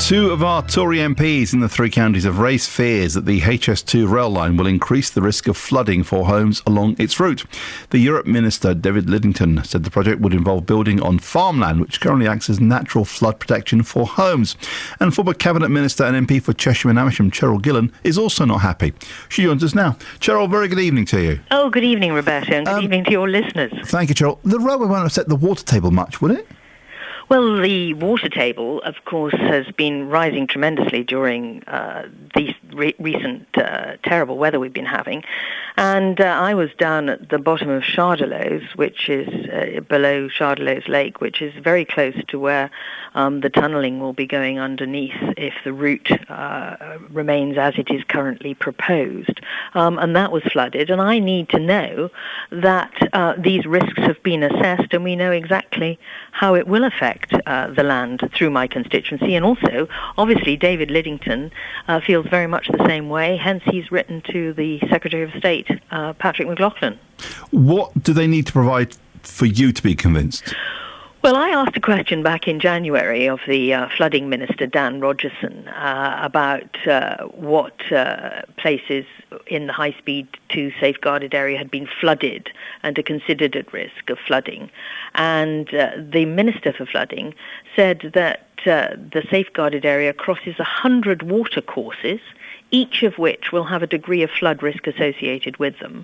Two of our Tory MPs in the three counties have raised fears that the HS2 rail line will increase the risk of flooding for homes along its route. The Europe Minister, David Lidington, said the project would involve building on farmland, which currently acts as natural flood protection for homes. And former Cabinet Minister and MP for Cheshire and Amersham, Cheryl Gillan, is also not happy. She joins us now. Cheryl, very good evening to you. Oh, good evening, Roberta, and good evening to your listeners. Thank you, Cheryl. The railway won't upset the water table much, will it? Well, the water table, of course, has been rising tremendously during these recent terrible weather we've been having. And I was down at the bottom of Chardeloes, which is below Chardeloes Lake, which is very close to where the tunnelling will be going underneath if the route remains as it is currently proposed. And that was flooded. And I need to know that these risks have been assessed and we know exactly how it will affect the land through my constituency. And also, obviously, David Lidington feels very much the same way. Hence, he's written to the Secretary of State, Patrick McLaughlin. What do they need to provide for you to be convinced? Well, I asked a question back in January of the flooding minister, Dan Rogerson, about what places in the high-speed 2 safeguarded area had been flooded and are considered at risk of flooding. And the Minister for Flooding said that the safeguarded area crosses 100 water courses, each of which will have a degree of flood risk associated with them.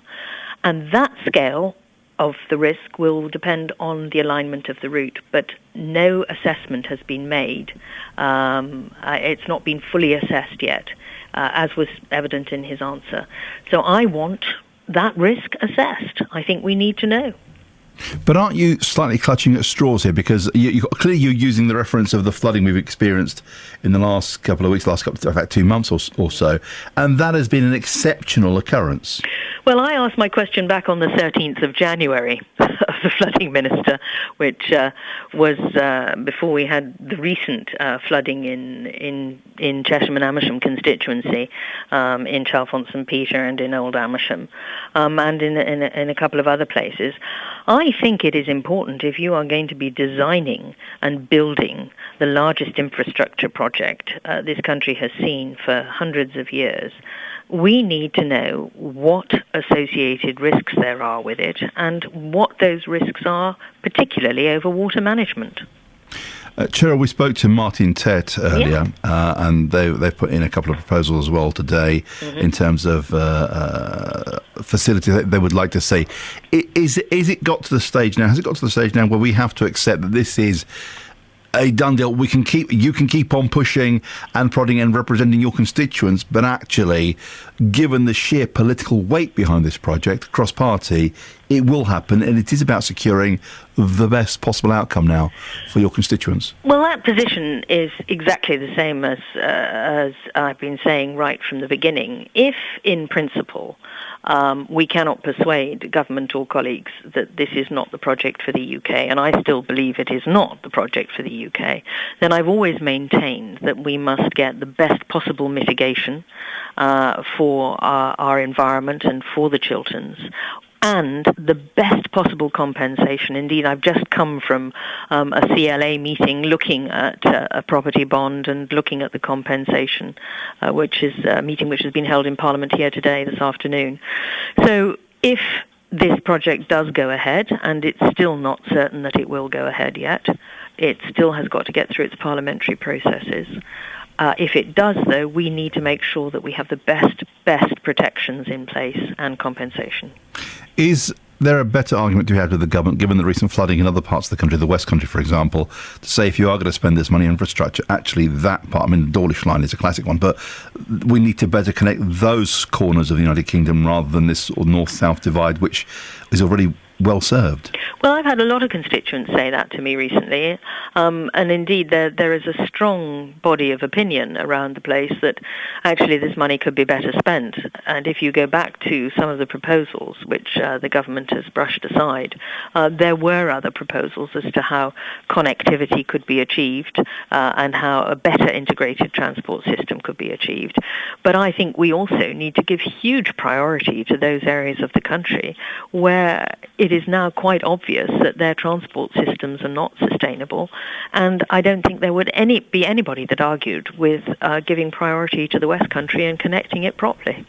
And that scale of the risk will depend on the alignment of the route, but no assessment has been made. It's not been fully assessed yet, as was evident in his answer. So I want that risk assessed. I think we need to know. But aren't you slightly clutching at straws here? Because clearly you're using the reference of the flooding we've experienced in the last couple of weeks, in fact 2 months or so, and that has been an exceptional occurrence. Well, I asked my question back on the 13th of January of the flooding minister, which was before we had the recent flooding in Cheshire and Amersham constituency, in Chalfont St Peter and in Old Amersham, and in a couple of other places. I think it is important, if you are going to be designing and building the largest infrastructure project this country has seen for hundreds of years, we need to know what associated risks there are with it and what those risks are, particularly over water management. Cheryl, we spoke to Martin Tet earlier, and they've put in a couple of proposals as well today in terms of facility that they would like to see. Is it got to the stage now? Has it got to the stage now where we have to accept that this is a done deal? You can keep on pushing and prodding and representing your constituents, but actually, given the sheer political weight behind this project, cross-party, it will happen, and it is about securing the best possible outcome now for your constituents. Well, that position is exactly the same as I've been saying right from the beginning. If, in principle, we cannot persuade government or colleagues that this is not the project for the UK, and I still believe it is not the project for the UK, then I've always maintained that we must get the best possible mitigation for our environment and for the Chilterns, and the best possible compensation. Indeed, I've just come from a CLA meeting looking at a property bond and looking at the compensation, which is a meeting which has been held in Parliament here today, this afternoon. So if this project does go ahead, and it's still not certain that it will go ahead yet, it still has got to get through its parliamentary processes. If it does, though, we need to make sure that we have the best protections in place and compensation. Is there a better argument to be had with the government, given the recent flooding in other parts of the country, the West Country, for example, to say if you are going to spend this money on infrastructure, actually that part, I mean, the Dawlish line is a classic one, but we need to better connect those corners of the United Kingdom rather than this north-south divide, which is already well served? Well, I've had a lot of constituents say that to me recently, and indeed there is a strong body of opinion around the place that actually this money could be better spent. And if you go back to some of the proposals which the government has brushed aside, there were other proposals as to how connectivity could be achieved and how a better integrated transport system could be achieved. But I think we also need to give huge priority to those areas of the country where, if it is now quite obvious that their transport systems are not sustainable, and I don't think there would be anybody that argued with giving priority to the West Country and connecting it properly.